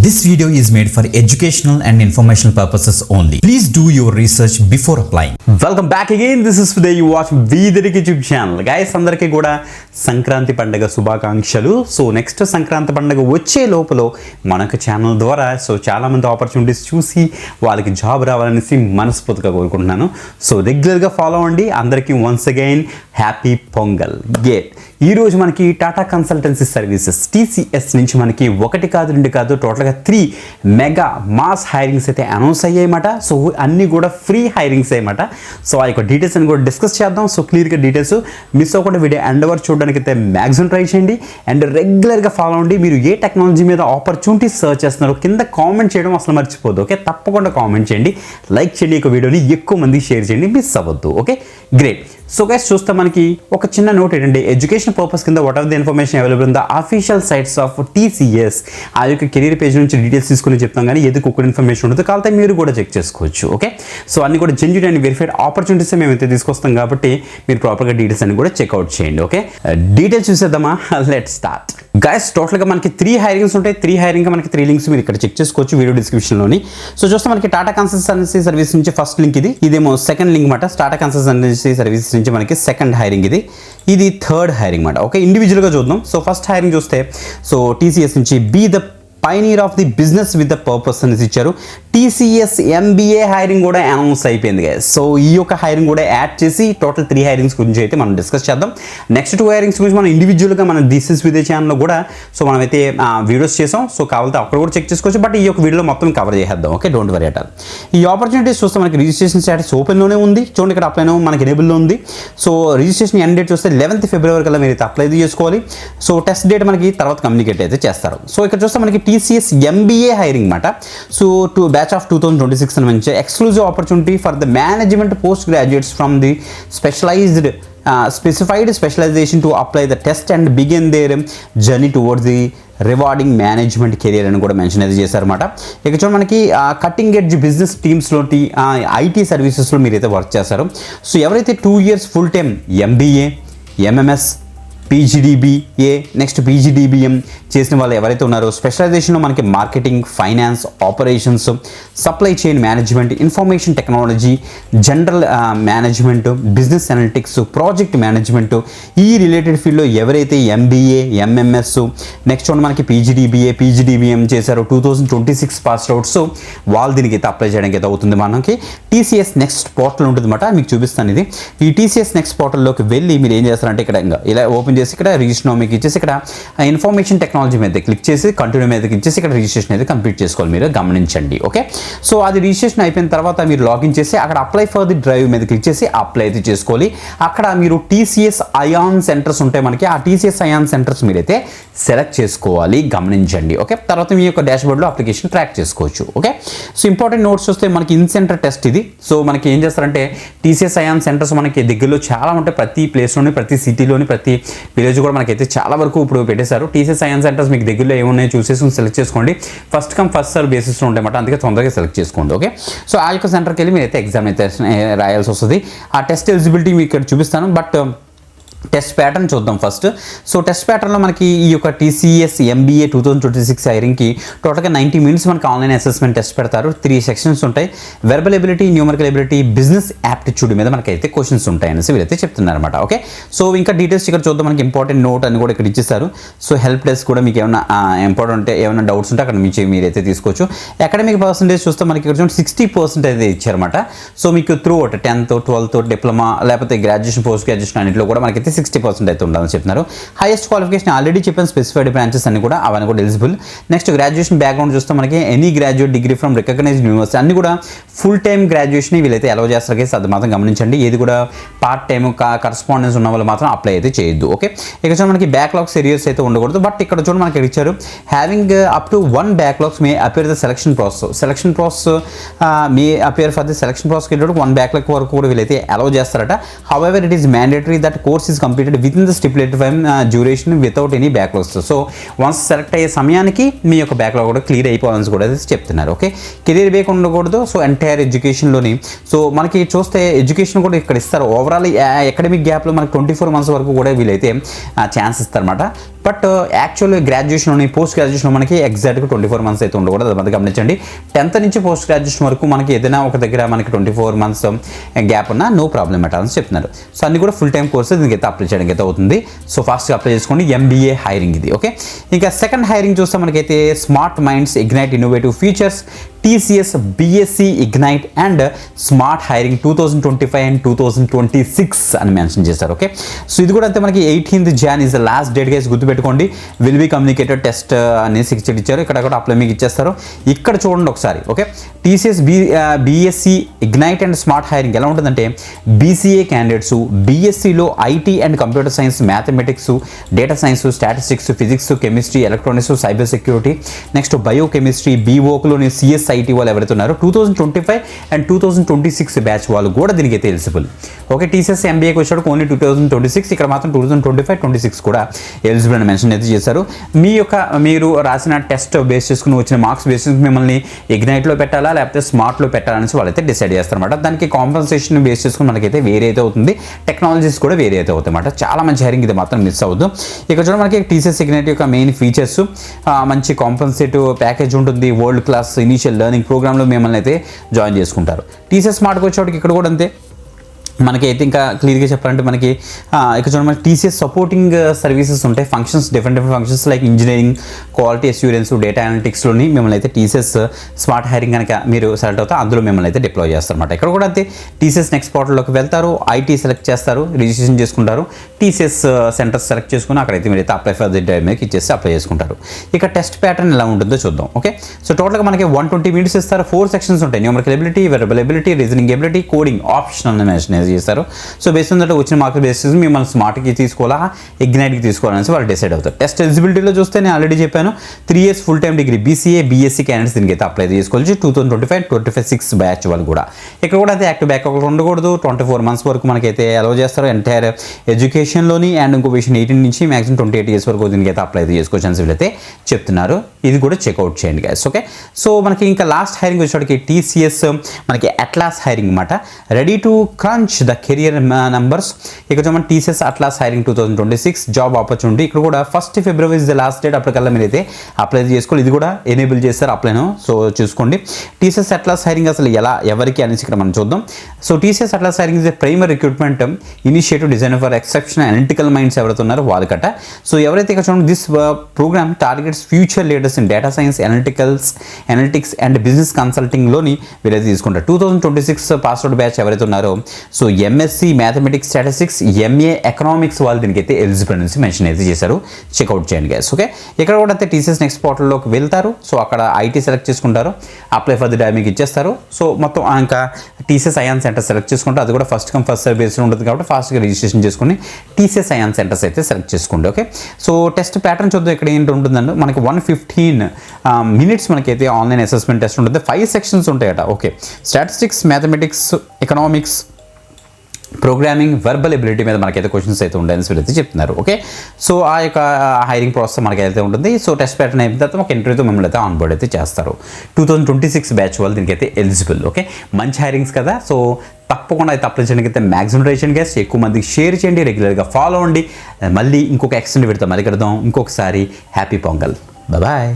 This video is made for educational and informational purposes only. Please do your research before applying. Welcome back again. This is Uday. You watch Veedariki YouTube channel. Guys, అందరికీ కూడా సంక్రాంతి పండుగ శుభాకాంక్షలు. So next Sankranti పండుగ వచ్చే లోపల మనకు channel ద్వారా చాలా మంది ఆపర్చునిటీస్ చూసి వాళ్ళకి జాబ్ రావాలనేసి మనస్ఫూర్తిగా కోరుకుంటున్నాను. సో రెగ్యులర్గా ఫాలో అవ్వండి. అందరికీ వన్స్ అగైన్ హ్యాపీ పొంగల్. ఈ రోజు మనకి టాటా కన్సల్టెన్సీ సర్వీసెస్ TCS నుంచి మనకి ఒకటి కాదు రెండు కాదు టోటల్గా 3 మెగా మాస్ హైరింగ్స్ అయితే అనౌన్స్ అయ్యాయన్నమాట. సో అన్నీ కూడా ఫ్రీ హైరింగ్స్ అయ్యమాట. సో ఆ యొక్క డీటెయిల్స్ అని కూడా డిస్కస్ చేద్దాం. సో క్లియర్గా డీటెయిల్స్ మిస్ అవ్వకుండా వీడియో ఎండ్ వరకు చూడడానికి అయితే మ్యాక్సిమం ట్రై చేయండి అండ్ రెగ్యులర్గా ఫాలో అవ్వండి. మీరు ఏ టెక్నాలజీ మీద ఆపర్చునిటీస్ సర్చ్ చేస్తున్నారో కింద కామెంట్ చేయడం అసలు మర్చిపోద్దు. ఓకే, తప్పకుండా కామెంట్ చేయండి, లైక్ చేయండి, ఈ వీడియోని ఎక్కువ మందికి షేర్ చేయండి, మిస్ అవ్వద్దు. Okay, great. సో గైస్ చూస్తే మనకి ఒక చిన్న నోట్ ఏంటంటే ఎడ్యుకేషన్ పర్పస్ కింద what of the information available in the official sites of TCS. ఆ యొక్క కెరీర్ పేజ్ నుంచి డీటెయిల్స్ తీసుకుని చెప్తాం, కానీ ఏది ఒక్క ఇన్ఫర్మేషన్ ఉంటుంది కాకపోతే మీరు కూడా చెక్ చేసుకోవచ్చు. ఓకే, సో అన్ని కూడా జెన్యూన్ అండ్ వెరిఫైడ్ ఆపర్చునిటీస్ మేమైతే తీసుకొస్తాం కాబట్టి మీరు ప్రాపర్గా డీటెయిల్స్ అన్ని కూడా చెక్అవుట్ చేయండి. ఓకే, డీటెయిల్స్ చూసేద్దామా? Let's start. గైస్ టోటల్గా మనకి 3 హైరింగ్స్ ఉంటాయి. 3 హైరింగ్ మనకి 3 లింక్స్ మీరు ఇక్కడ చెక్ చేసుకోవచ్చు వీడియో డిస్క్రిప్షన్లోని. సో చూస్తే మనకి టాటా కన్సల్టెన్సీ సర్వీస్ నుంచి ఫస్ట్ లింక్ ఇదేమో సెకండ్ లింక్ మాట. టాటా కన్సల్టెన్సీ సర్వీస్ నుంచి మనకి సెకండ్ హైరింగ్ ఇది థర్డ్ హైరింగ్ మాట. ఓకే, ఇండివిజువల్గా చూద్దాం. సో ఫస్ట్ హైరింగ్ చూస్తే సో TCS నుంచి be the pioneer of the business with the purpose అనేసి ఇచ్చారు. TCS MBA హైరింగ్ కూడా అనౌన్స్ అయిపోయింది గైస్. సో ఈ యొక్క హైరింగ్ కూడా యాడ్ చేసి టోటల్ 3 హైరింగ్స్ గురించి అయితే మనం డిస్కస్ చేద్దాం. నెక్స్ట్ 2 హైరింగ్స్ గురించి మనం ఇండివిజువల్గా మన దిస్ ఇస్ విదే ఛానల్లో కూడా సో మనమైతే వీడియోస్ చేసాం. సో కావాలంటే అక్కడ కూడా చెక్ చేసుకోవచ్చు, బట్ ఈ యొక్క వీడియోలో మొత్తం కవర్ చేసేద్దాం. Okay, don't worry at all. ఈ ఆపర్చునిటీస్ చూస్తే మనకి రిజిస్ట్రేషన్ స్టాటస్ ఓపెన్లోనే ఉంది. చూడండి ఇక్కడ అప్లై మనకి ఎనేబుల్లో ఉంది. సో రిజిస్ట్రేషన్ ఎండ్ డేట్ చూస్తే 11th ఫిబ్రవరి కల్లా మీరు అయితే అప్లై చేసుకోవాలి. సో టెస్ట్ డేట్ మనకి తర్వాత కమ్యూనికేట్ అయితే చేస్తారు. సో ఇక్కడ చూస్తే మనకి TCS MBA హైరింగ్ మాట. సో బ్యాచ్ ఆఫ్ 2026 అని మంచి exclusive opportunity for the management post graduates from the specified specialization to apply the test and begin their journey towards the rewarding management career అని కూడా mention అయితే చేశారన్నమాట. ఇక చూడండి మనకి కటింగ్ ఎడ్జ్ బిజినెస్ టీమ్స్లోటి IT సర్వీసెస్లో మీరైతే వర్క్ చేస్తారు. సో ఎవరైతే 2 years full time MBA, MMS, PGDBA next PGDBM చేసిన వాళ్ళు ఎవరైతే ఉన్నారో స్పెషలైజేషన్లో మనకి marketing, finance, operations, supply chain management, information technology, general management, business analytics, project management ఈ రిలేటెడ్ ఫీల్డ్లో ఎవరైతే MBA, MMS నెక్స్ట్ చూడండి మనకి PGDBA, PGDBM చేశారో 2026 పాస్ అవుట్స్ వాళ్ళు దీనికి అయితే అప్లై చేయడానికి అయితే అవుతుంది. మనకి TCS నెక్స్ట్ పోర్టల్ ఉంటుంది అన్నమాట. మీకు చూపిస్తాను ఇది. ఈ TCS నెక్స్ట్ పోర్టల్లోకి వెళ్ళి మీరు ఏం చేస్తారంటే ఇక్కడ ఇలా ఓపెన్ చేసి ఇక్కడ రిజిస్ట్రేషన్ మీకు ఇచ్చేసి ఇక్కడ ఇన్ఫర్మేషన్ టెక్నాలజీ మీద క్లిక్ చేసి కంటిన్యూ మీద క్లిక్ చేసి ఇక్కడ రిజిస్ట్రేషన్ అయితే కంప్లీట్ చేసుకోవాలి, మీరు గమనించండి. ఓకే, సో అది రిజిస్ట్రేషన్ అయిపోయిన తర్వాత మీరు లాగిన్ చేసి అక్కడ అప్లై ఫర్ ది డ్రైవ్ మీద క్లిక్ చేసి అప్లై అయితే చేసుకోవాలి. అక్కడ మీరు TCS అయాన్ సెంటర్స్ ఉంటాయి మనకి. ఆ TCS అయాన్ సెంటర్స్ మీరైతే సెలెక్ట్ చేసుకోవాలి, గమనించండి. ఓకే, తర్వాత మీ యొక్క డాష్బోర్డ్లో అప్లికేషన్ ట్రాక్ చేసుకోవచ్చు. ఓకే, సో ఇంపార్టెంట్ నోట్స్ వస్తే మనకి ఇన్ సెంటర్ టెస్ట్ ఇది. సో మనకి ఏం చేస్తారంటే TCS అయాన్ సెంటర్స్ మనకి దగ్గరలో చాలా ఉంటాయి. ప్రతి ప్లేస్లోని, ప్రతి సిటీలోని, ప్రతి విలేజ్ కూడా మనకైతే చాలా వరకు ఇప్పుడు పెట్టేశారు. TCS అయాన్ సెంటర్స్ మీకు దగ్గరలో ఏమున్నాయో చూసేసి సెలెక్ట్ చేసుకోండి. ఫస్ట్ కమ్ ఫస్ట్ సర్వ్ బేసిస్లో ఉంటాయన్నమాట, అందుకే తొందరగా సెలెక్ట్ చేసుకోండి. ఓకే, సో ఆ యొక్క సెంటర్కి వెళ్ళి మీరు అయితే ఎగ్జామ్ అయితే రాయాల్సి వస్తుంది. ఆ టెస్ట్ ఎలిజిబిలిటీ మీకు ఇక్కడ చూపిస్తాను, బట్ టెస్ట్ ప్యాటర్న్ చూద్దాం ఫస్ట్. సో టెస్ట్ ప్యాటర్న్లో మనకి ఈ యొక్క TCS MBA 2026 హైరింగ్కి టోటల్గా 90 minutes మనకి ఆన్లైన్ అసెస్మెంట్ టెస్ట్ పెడతారు. 3 సెక్షన్స్ ఉంటాయి. Verbal ability, numerical ability, business aptitude మీద మనకైతే క్వశ్చన్స్ ఉంటాయి అనేసి వీరైతే చెప్తున్నారన్నమాట. ఓకే, సో ఇంకా డీటెయిల్స్ ఇక్కడ చూద్దాం. మనకి ఇంపార్టెంట్ నోట్ అని కూడా ఇక్కడ ఇచ్చేస్తారు. సో హెల్ప్ డెస్క్ కూడా మీకు ఏమైనా ఇంపార్టెంట్ ఏమైనా డౌట్స్ ఉంటే అక్కడ నుంచి మీరైతే తీసుకోవచ్చు. అకాడమిక్ పర్సంటేజ్ చూస్తే మనకి ఇక్కడ 60% అయితే ఇచ్చారన్నమాట. సో మీకు through out 10th, 12th, diploma లేకపోతే గ్రాడ్యుయేషన్, పోస్ట్ గ్రాడ్యుయేషన్ అన్నింటిలో కూడా మనకి 60% అయితే ఉండాలని చెప్తున్నారు. హైయెస్ట్ క్వాలిఫికేషన్ ఆల్రెడీ చెప్పిన స్పెసిఫైడ్ బ్రాంచెస్ అన్ని కూడా అవన్నీ కూడా ఎలిజిబుల్. నెక్స్ట్ గ్రాడ్యుయేషన్ బ్యాక్గ్రౌండ్ చూస్తే మనకి any graduate degree from recognised university అన్ని కూడా ఫుల్ టైమ్ గ్రాడ్యుయేషన్ వీళ్ళైతే అలౌ చేస్తారు కేసు, అది మాత్రం గమనించండి. ఏది కూడా పార్ట్ టైమ్ కరస్పాండెన్స్ ఉన్న వాళ్ళు మాత్రం అప్లై అయితే చేయొద్దు. ఓకే, ఇక్కడ చూడండి మనకి బ్యాక్లాగ్స్ ఏరియాస్ అయితే ఉండకూడదు, బట్ ఇక్కడ చూడండి మనకి ఇచ్చారు having up to 1 backlogs May appear the selection process May appear for the selection process 1 backlog వరకు కూడా వీళ్ళైతే అలౌ చేస్తారట. However it is mandatory that course is completed with in the stipulated time duration without any backlogs. So once select అయ్యే సమయానికి మీ యొక్క backlog కూడా clear అయిపోవాలని కూడా చెప్తున్నారు. ఓకే, కెరీర్ బ్రేక్ ఉండకూడదు. సో ఎంటైర్ ఎడ్యుకేషన్లోని సో మనకి చూస్తే ఎడ్యుకేషన్ కూడా ఇక్కడ ఇస్తారు. ఓవరాల్ అకాడమిక్ గ్యాప్లో మనకి 24 months వరకు కూడా వీళ్ళైతే ఛాన్స్ ఇస్తారన్నమాట. But actual graduation post graduation మనకి ఎగ్జాక్ట్గా 24 మంత్స్ అయితే ఉండకూడదు, అది గమనించండి. 10th నుంచి పోస్ట్ గ్రాడ్యుయేషన్ వరకు మనకి ఏదైనా ఒక దగ్గర మనకి 24 మంత్స్ గ్యాప్ ఉన్నా నో ప్రాబ్లం అట్ అని చెప్తున్నారు. సో అన్ని కూడా ఫుల్ టైం కోర్సెస్ దీనికైతే అప్లై చేయడానికి అయితే అవుతుంది. సో ఫాస్ట్గా అప్లై చేసుకోండి. MBA హైరింగ్ ఇది. ఓకే, ఇంకా సెకండ్ హైరింగ్ చూస్తే మనకైతే smart minds ignite innovative futures TCS BSc ignite and smart hiring 2025 and 2026 అని మెన్షన్ చేశారు. ఓకే, సో ఇది కూడా అయితే మనకి 18th Jan is the last date guys, గుర్తుపెట్టుకోండి. విల్ బి కమ్యూనికేటెడ్ టెస్ట్ అనేసి ఇచ్చారు. ఇక్కడ కూడా అప్లై మీకు ఇచ్చేస్తారు. ఇక్కడ చూడండి ఒకసారి. Okay, TCS BSc ignite and smart hiring ఎలా ఉంటుందంటే BCA క్యాండిడేట్స్ BScలో IT and computer science, mathematics, data science, statistics, physics, chemistry, electronics, cyber security, next biochemistry, BVOCలోని CSIT వాళ్ళు ఎవరైతే ఉన్నారో 2025 అండ్ 2026 బ్యాచ్ వాళ్ళు కూడా దీనికి అయితే ఎలిజిబుల్. ఓకే, TCS MBAకి వచ్చాడు ఓన్లీ 2026, ఇక్కడ మాత్రం 2025-26 కూడా ఎలిజిబుల్ అని మెన్షన్ అయితే చేశారు. మీరు రాసిన టెస్ట్ బేస్ చేసుకుని వచ్చిన మార్క్స్ బేస్ చేసుకుని మిమ్మల్ని ఇగ్నైట్లో పెట్టాలా లేకపోతే స్మార్ట్లో పెట్టాలనేసి వాళ్ళైతే డిసైడ్ చేస్తారన్నమాట. దానికి కాంపన్సేషన్ బేస్ చేసుకుని మనకైతే వేరే అయితే అవుతుంది, టెక్నాలజీస్ కూడా వేరే అయితే అవుతాయి అన్నమాట. చాలా మంచి హైరింగ్, ఇది మాత్రం మిస్ అవ్వద్దు. ఇక్కడ చూడండి మనకి TCS ఇగ్నైట్ యొక్క మెయిన్ ఫీచర్స్, మంచి కాంపన్సేటివ్ ప్యాకేజ్ ఉంటుంది, వరల్డ్ క్లాస్ ఇనిషియల్ లెర్నింగ్ ప్రోగ్రామ్లో మిమ్మల్ని అయితే జాయిన్ చేసుకుంటారు. TCS స్మార్ట్కి వచ్చేవాడికి ఇక్కడ కూడా అంతే. మనకైతే ఇంకా క్లియర్గా చెప్పాలంటే మనకి ఇక్కడ చూడండి మనకి TCS సపోర్టింగ్ సర్వీసెస్ ఉంటాయి, functions, different functions like engineering, quality assurance, data అనలిటిక్స్లోని మిమ్మల్ని అయితే TCS స్మార్ట్ హైరింగ్ కనుక మీరు సెలెక్ట్ అవుతారు, అందులో మిమ్మల్ని అయితే డిప్లాయ్ చేస్తారన్నమాట. ఇక్కడ కూడా అయితే TCS నెక్స్ట్ పోర్టల్లోకి వెళ్తారు, IT సెలెక్ట్ చేస్తారు, రిజిస్ట్రేషన్ చేసుకుంటారు, TCS సెంటర్స్ సెలెక్ట్ చేసుకుని అక్కడైతే మీరైతే అప్లై ఫర్ ది మీకు ఇచ్చేసి అప్లై చేసుకుంటారు. ఇక టెస్ట్ ప్యాటర్న్ ఎలా ఉంటుందో చూద్దాం. ఓకే, సో టోటల్గా మనకి 120 minutes ఇస్తారు. 4 సెక్షన్స్ ఉంటాయి, numerical ability, verbal ability, reasoning ability, coding optional mention చేస్తారు. సో బేస్ ఉన్నట్టు వచ్చిన మార్క్స్ బేసిస్ మిమ్మల్ని స్మార్ట్కి తీసుకోవాలా ఇగ్నైట్కి తీసుకోవాలనేసి వాళ్ళు డిసైడ్ అవుతారు. టెస్ట్ ఎలిజిబిలిటీలో చూస్తే నేను ఆల్రెడీ చెప్పాను 3 years full time degree BCA BSc candidates దీనికి అయితే అప్లై చేసుకోవచ్చు 2025-26 బ్యాచ్ వాళ్ళు కూడా. ఇక్కడ కూడా అయితే యాక్టివ్ బ్యాక్ ఉండకూడదు. 24 months వరకు మనకైతే అలౌ చేస్తారు ఎంటైర్ ఎడ్యుకేషన్లోని. అండ్ ఇంకో విషయం 18 నుంచి మాక్సిమం 28 years వరకు దీనికి అయితే అప్లై చేసుకోవచ్చు అని వీళ్ళైతే చెప్తున్నారు. ఇది కూడా చెక్అవుట్ చేయండి గైస్. ఓకే, సో మనకి ఇంకా లాస్ట్ హైరింగ్ వచ్చేటికి TCS మనకి అట్లాస్ హైరింగ్ అనమాట. Ready to crunch the career numbers. ఇక్కడ చూడండి TCS atlas hiring 2026 job opportunity. ఇక్కడ కూడా 1st February is the last date, అప్పటికల్లా మీరు అయితే అప్లై చేసుకోవాలి. ఇది కూడా ఎనేబుల్ చేస్తారు అప్లైను, సో చూసుకోండి. TCS అట్లాస్ హైరింగ్ అసలు ఎవరికి అనేసి ఇక్కడ మనం చూద్దాం. So TCS atlas hiring is primary recruitment initiative design for exceptional analytical minds ఎవరైతే ఉన్నారో వాళ్ళకట. సో ఎవరైతే ఇక్కడ చూడండి this program targets future leaders in data science, analytics and business కన్సల్టింగ్లోని వీరైతే తీసుకుంటారు. 2026 పాస్అవుట్ బ్యాచ్ ఎవరైతే ఉన్నారో so MSc mathematics, statistics, MA economics వాళ్ళు దీనికి అయితే ఎలిజిబుల్ అనేసి మెన్షన్ అయితే చేశారు. చెక్అవుట్ చేయండి గైస్. ఓకే, ఇక్కడ కూడా అయితే TCS నెక్స్ట్ పోర్టల్లోకి వెళ్తారు. సో అక్కడ IT సెలెక్ట్ చేసుకుంటారు, అప్లై ఫర్ ది మీకు ఇచ్చేస్తారు. సో మొత్తం ఇంకా TCS అయాన్ సెంటర్ సెలెక్ట్ చేసుకుంటారు. అది కూడా ఫస్ట్ కమ్ ఫస్ట్ సర్వ్ బేస్లో ఉంటుంది కాబట్టి ఫాస్ట్గా రిజిస్ట్రేషన్ చేసుకుని TCS అయాన్ సెంటర్స్ అయితే సెలెక్ట్ చేసుకోండి. ఓకే, సో టెస్ట్ ప్యాటర్న్ చూద్దాం. ఇక్కడ ఏంటి ఉంటుందండి మనకి 115 minutes మనకైతే ఆన్లైన్ అసెస్మెంట్ టెస్ట్ ఉంటుంది. 5 sections ఉంటాయట. Okay, statistics, mathematics, economics, programming, verbal ability మీద మనకైతే క్వశ్చన్స్ అయితే ఉంటాయని వీళ్ళైతే చెప్తున్నారు. ఓకే, సో ఆ యొక్క హైరింగ్ ప్రాసెస్ మనకైతే ఉంటుంది. సో టెస్ట్ ప్యాటర్న్ అయిన తర్వాత ఒక ఇంటర్వ్యూతో మిమ్మల్ని అయితే ఆన్ బోర్డ్ అయితే చేస్తారు. 2026 బ్యాచ్ వాళ్ళు దీనికైతే ఎలిజిబుల్. ఓకే, మంచి హైరింగ్స్ కదా. సో తప్పకుండా అయితే అప్లై చేయడానికి అయితే మ్యాక్సిమం ట్రై చేయండి గైస్. ఎక్కువ మందికి షేర్ చేయండి, రెగ్యులర్గా ఫాలో అవ్వండి. మళ్ళీ ఇంకొక ఎక్స్టెండ్ పెడతాం, మళ్ళీ కడదాం ఇంకొకసారి. Happy Pongal, bye.